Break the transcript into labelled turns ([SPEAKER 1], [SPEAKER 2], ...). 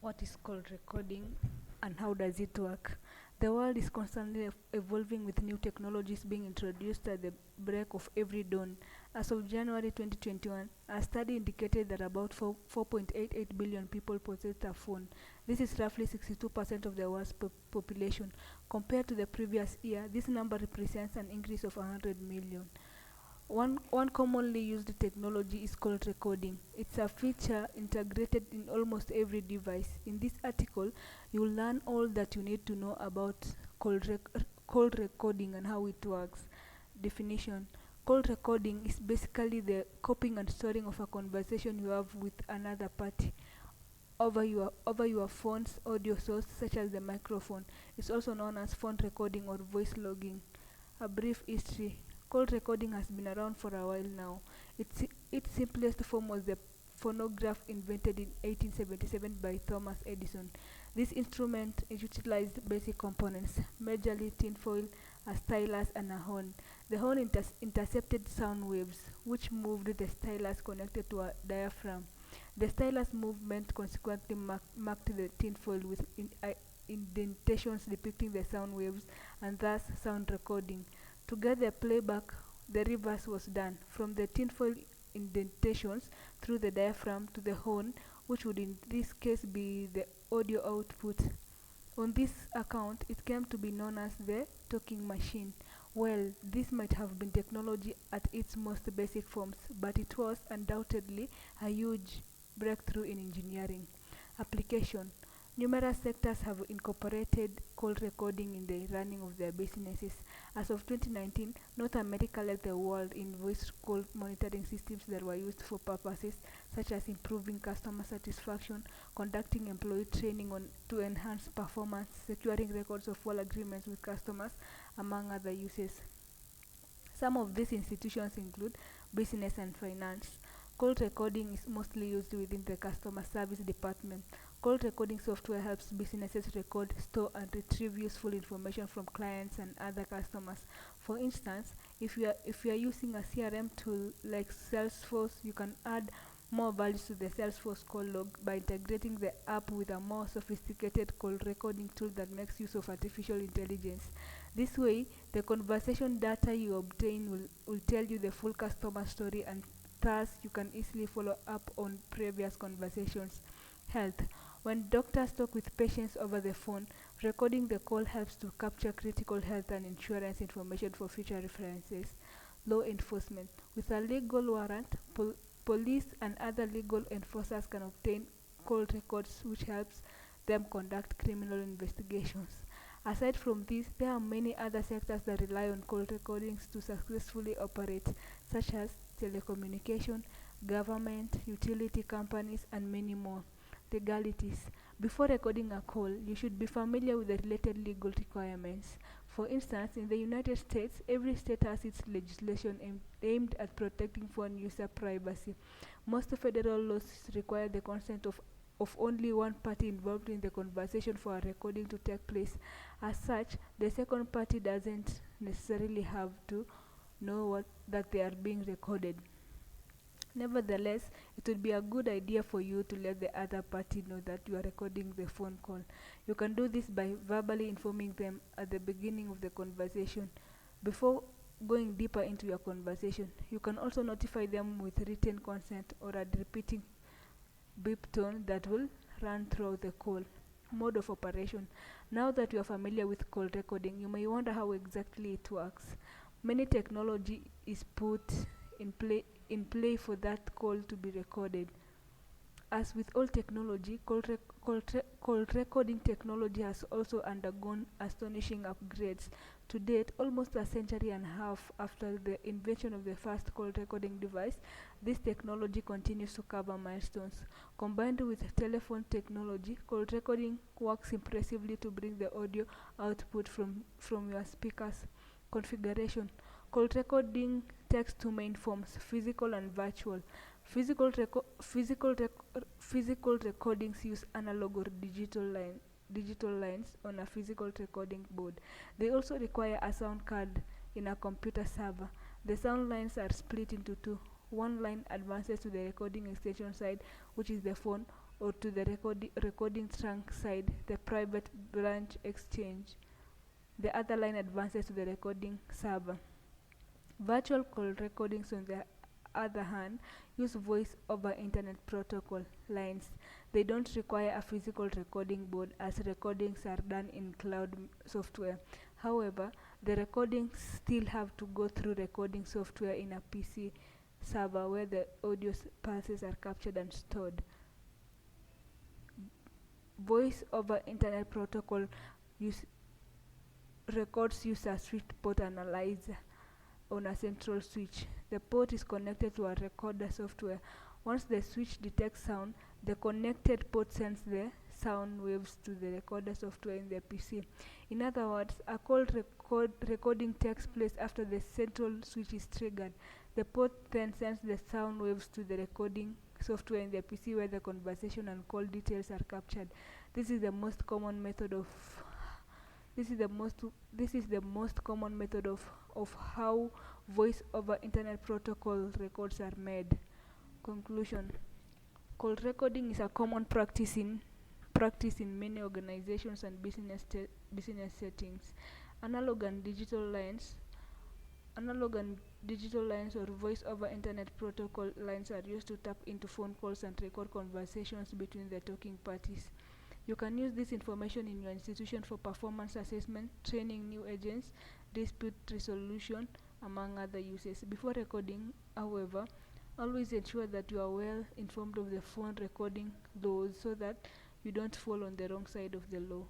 [SPEAKER 1] What is called recording and how does it work? The world is constantly evolving with new technologies being introduced at the break of every dawn. As of January 2021, a study indicated that about 4.88 billion people possess a phone. This is roughly 62% of the world's population. Compared to the previous year, this number represents an increase of 100 million. One commonly used technology is called recording. It's a feature integrated in almost every device. In this article, you will learn all that you need to know about call recording and how it works. Definition: call recording is basically the copying and storing of a conversation you have with another party over your phone's audio source, such as the microphone. It's also known as phone recording or voice logging. A brief history. Call recording has been around for a while now. Its simplest form was the phonograph invented in 1877 by Thomas Edison. This instrument utilized basic components, majorly tinfoil, a stylus, and a horn. The horn intercepted sound waves, which moved the stylus connected to a diaphragm. The stylus movement consequently marked the tinfoil with indentations depicting the sound waves, and thus sound recording. To get the playback, the reverse was done, from the tinfoil indentations through the diaphragm to the horn, which would in this case be the audio output. On this account, it came to be known as the talking machine. Well, this might have been technology at its most basic forms, but it was undoubtedly a huge breakthrough in engineering. Application: numerous sectors have incorporated call recording in the running of their businesses. As of 2019, North America led the world in voice call monitoring systems that were used for purposes such as improving customer satisfaction, conducting employee training to enhance performance, securing records of all agreements with customers, among other uses. Some of these institutions include business and finance. Call recording is mostly used within the customer service department. Call recording software helps businesses record, store, and retrieve useful information from clients and other customers. For instance, if you are using a CRM tool like Salesforce, you can add more values to the Salesforce call log by integrating the app with a more sophisticated call recording tool that makes use of artificial intelligence. This way, the conversation data you obtain will tell you the full customer story, and thus you can easily follow up on previous conversations. Health: when doctors talk with patients over the phone, recording the call helps to capture critical health and insurance information for future references. Law enforcement: with a legal warrant, police and other legal enforcers can obtain call records, which helps them conduct criminal investigations. Aside from this, there are many other sectors that rely on call recordings to successfully operate, such as telecommunication, government, utility companies, and many more. Legalities: before recording a call, you should be familiar with the related legal requirements. For instance, in the United States, every state has its legislation aimed at protecting phone user privacy. Most federal laws require the consent of only one party involved in the conversation for a recording to take place. As such, the second party doesn't necessarily have to know that they are being recorded. Nevertheless, it would be a good idea for you to let the other party know that you are recording the phone call. You can do this by verbally informing them at the beginning of the conversation. Before going deeper into your conversation, you can also notify them with written consent or a repeating beep tone that will run throughout the call. Mode of operation: now that you are familiar with call recording, you may wonder how exactly it works. Many technology is put in play for that call to be recorded. As with all technology, call recording technology has also undergone astonishing upgrades. To date, almost a century and a half after the invention of the first call recording device, this technology continues to cover milestones. Combined with telephone technology, call recording works impressively to bring the audio output from your speakers. Configuration: call recording takes two main forms: physical and virtual. Physical recordings use analog or digital lines on a physical recording board. They also require a sound card in a computer server. The sound lines are split into two. One line advances to the recording extension side, which is the phone, or to the recording trunk side, the private branch exchange. The other line advances to the recording server. Virtual call recordings, on the other hand, use voice over internet protocol lines. They don't require a physical recording board as recordings are done in cloud software. However, the recordings still have to go through recording software in a PC server where the audio pulses are captured and stored. Voice over internet protocol use records use a switch port analyzer on a central switch. The port is connected to a recorder software. Once the switch detects sound, the connected port sends the sound waves to the recorder software in the PC. In other words, a call recording takes place after the central switch is triggered. The port then sends the sound waves to the recording software in the PC where the conversation and call details are captured. This is the most common method of how voice over internet protocol records are made. Conclusion: call recording is a common practice in many organizations and business settings. Analog and digital lines or voice over internet protocol lines are used to tap into phone calls and record conversations between the talking parties. You can use this information in your institution for performance assessment, training new agents, dispute resolution, among other uses. Before recording, however, always ensure that you are well informed of the phone recording laws so that you don't fall on the wrong side of the law.